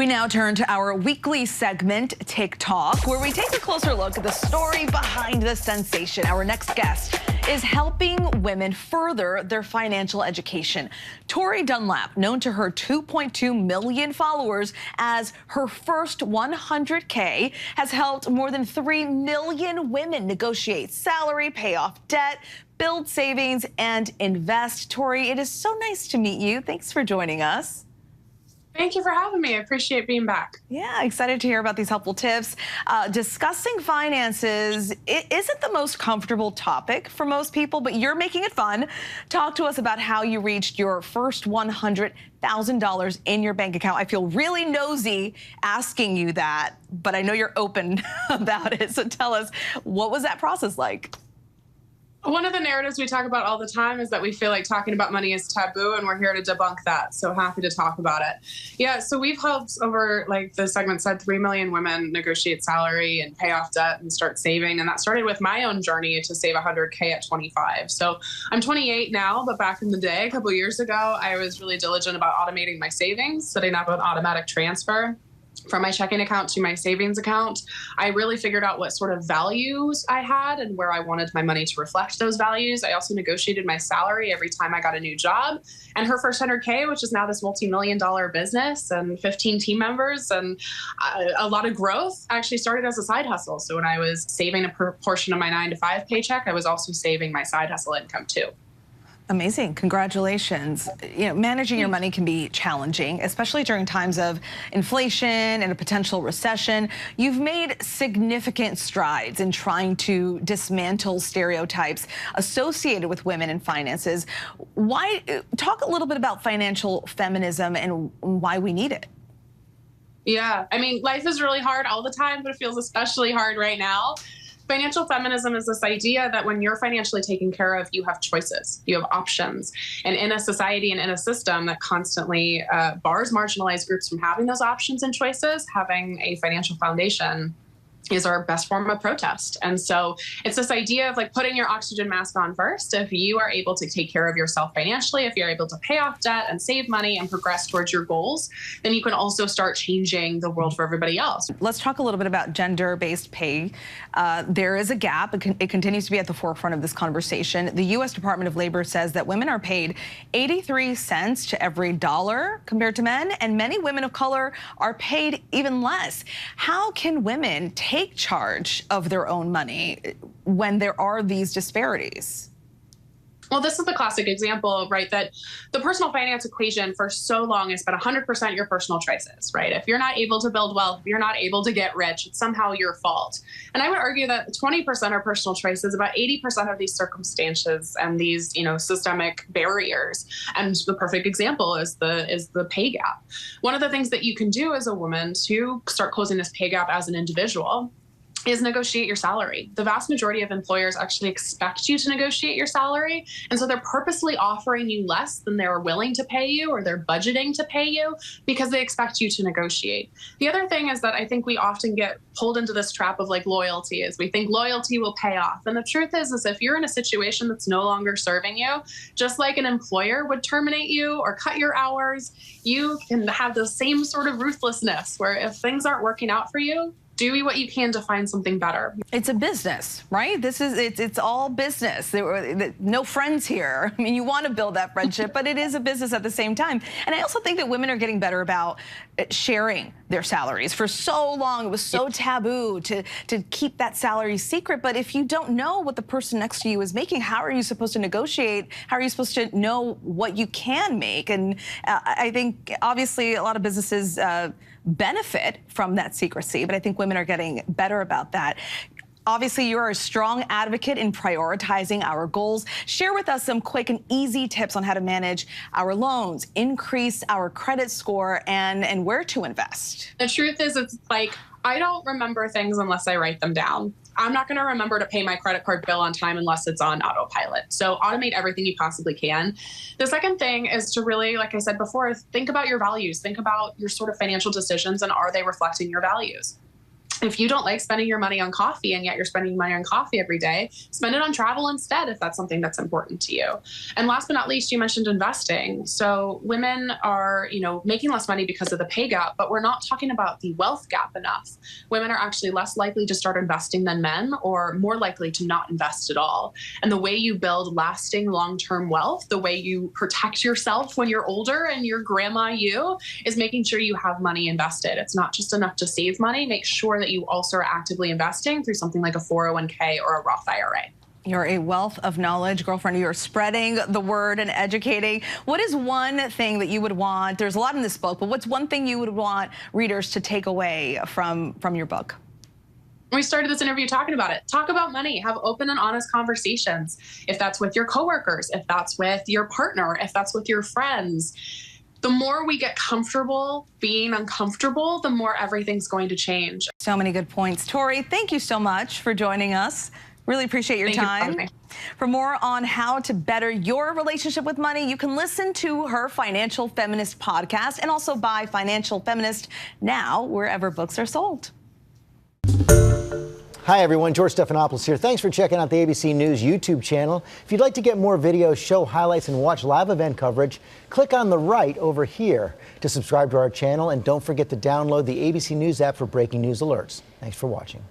We now turn to our weekly segment, Tik Talk, where we take a closer look at the story behind the sensation. Our next guest is helping women further their financial education. Tori Dunlap, known to her 2.2 million followers as her first 100K, has helped more than 3 million women negotiate salary, pay off debt, build savings, and invest. Tori, it is so nice to meet you. Thanks for joining us. Thank you for having me. I appreciate being back. Yeah, excited to hear about these helpful tips. Discussing finances, it isn't the most comfortable topic for most people, but you're making it fun. Talk to us about how you reached your first $100,000 in your bank account. I feel really nosy asking you that, but I know you're open about it. So tell us, what was that process like? One of the narratives we talk about all the time is that we feel like talking about money is taboo, and we're here to debunk that. So happy to talk about it. Yeah, so we've helped over, like the segment said, 3 million women negotiate salary and pay off debt and start saving. And that started with my own journey to save 100K at 25. So I'm 28 now, but back in the day, a couple of years ago, I was really diligent about automating my savings, setting up an automatic transfer from my checking account to my savings account. I really figured out what sort of values I had and where I wanted my money to reflect those values. I also negotiated my salary every time I got a new job. And her first 100K, which is now this multi-million-dollar business and 15 team members and a lot of growth, actually started as a side hustle. So when I was saving a portion of my 9-to-5 paycheck, I was also saving my side hustle income too. Amazing. Congratulations. You know, managing your money can be challenging, especially during times of inflation and a potential recession. You've made significant strides in trying to dismantle stereotypes associated with women in finances. Talk a little bit about financial feminism and why we need it. Yeah, I mean, life is really hard all the time, but it feels especially hard right now. Financial feminism is this idea that when you're financially taken care of, you have choices, you have options. And in a society and in a system that constantly bars marginalized groups from having those options and choices, having a financial foundation is our best form of protest. And so it's this idea of like putting your oxygen mask on first. If you are able to take care of yourself financially, if you're able to pay off debt and save money and progress towards your goals, then you can also start changing the world for everybody else. Let's talk a little bit about gender-based pay. There is a gap. It continues to be at the forefront of this conversation. The U.S. Department of Labor says that women are paid 83 cents to every dollar compared to men, and many women of color are paid even less. How can women take charge of their own money when there are these disparities? Well, this is the classic example, right, that the personal finance equation for so long has been 100% your personal choices, right? If you're not able to build wealth, if you're not able to get rich, it's somehow your fault. And I would argue that 20% are personal choices, about 80% of these circumstances and these, systemic barriers. And the perfect example is the pay gap. One of the things that you can do as a woman to start closing this pay gap as an individual is negotiate your salary. The vast majority of employers actually expect you to negotiate your salary. And so they're purposely offering you less than they're willing to pay you or they're budgeting to pay you because they expect you to negotiate. The other thing is that I think we often get pulled into this trap of like loyalty, is we think loyalty will pay off. And the truth is if you're in a situation that's no longer serving you, just like an employer would terminate you or cut your hours, you can have the same sort of ruthlessness where if things aren't working out for you, do what you can to find something better. It's a business, right? It's all business. No friends here. I mean, you want to build that friendship, but it is a business at the same time. And I also think that women are getting better about sharing their salaries. For so long, it was so taboo to keep that salary secret. But if you don't know what the person next to you is making, how are you supposed to negotiate? How are you supposed to know what you can make? And I think, obviously, a lot of businesses benefit from that secrecy, but I think women are getting better about that. Obviously, you're a strong advocate in prioritizing our goals. Share with us some quick and easy tips on how to manage our loans, increase our credit score, and where to invest. The truth is, it's like, I don't remember things unless I write them down. I'm not going to remember to pay my credit card bill on time unless it's on autopilot. So automate everything you possibly can. The second thing is to really, like I said before, think about your values. Think about your sort of financial decisions and are they reflecting your values? If you don't like spending your money on coffee and yet you're spending money on coffee every day, spend it on travel instead if that's something that's important to you. And last but not least, you mentioned investing. So women are, making less money because of the pay gap, but we're not talking about the wealth gap enough. Women are actually less likely to start investing than men, or more likely to not invest at all. And the way you build lasting long-term wealth, the way you protect yourself when you're older and your grandma you, is making sure you have money invested. It's not just enough to save money. Make sure that you also are actively investing through something like a 401k or a Roth IRA. You're a wealth of knowledge, girlfriend. You're spreading the word and educating. What is one thing that you would want? There's a lot in this book, but what's one thing you would want readers to take away from your book? We started this interview talking about it. Talk about money. Have open and honest conversations. If that's with your coworkers, if that's with your partner, if that's with your friends. The more we get comfortable being uncomfortable, the more everything's going to change. So many good points. Tori, thank you so much for joining us. Really appreciate your time. For more on how to better your relationship with money, you can listen to her Financial Feminist podcast and also buy Financial Feminist now wherever books are sold. Hi, everyone. George Stephanopoulos here. Thanks for checking out the ABC News YouTube channel. If you'd like to get more videos, show highlights, and watch live event coverage, click on the right over here to subscribe to our channel. And don't forget to download the ABC News app for breaking news alerts. Thanks for watching.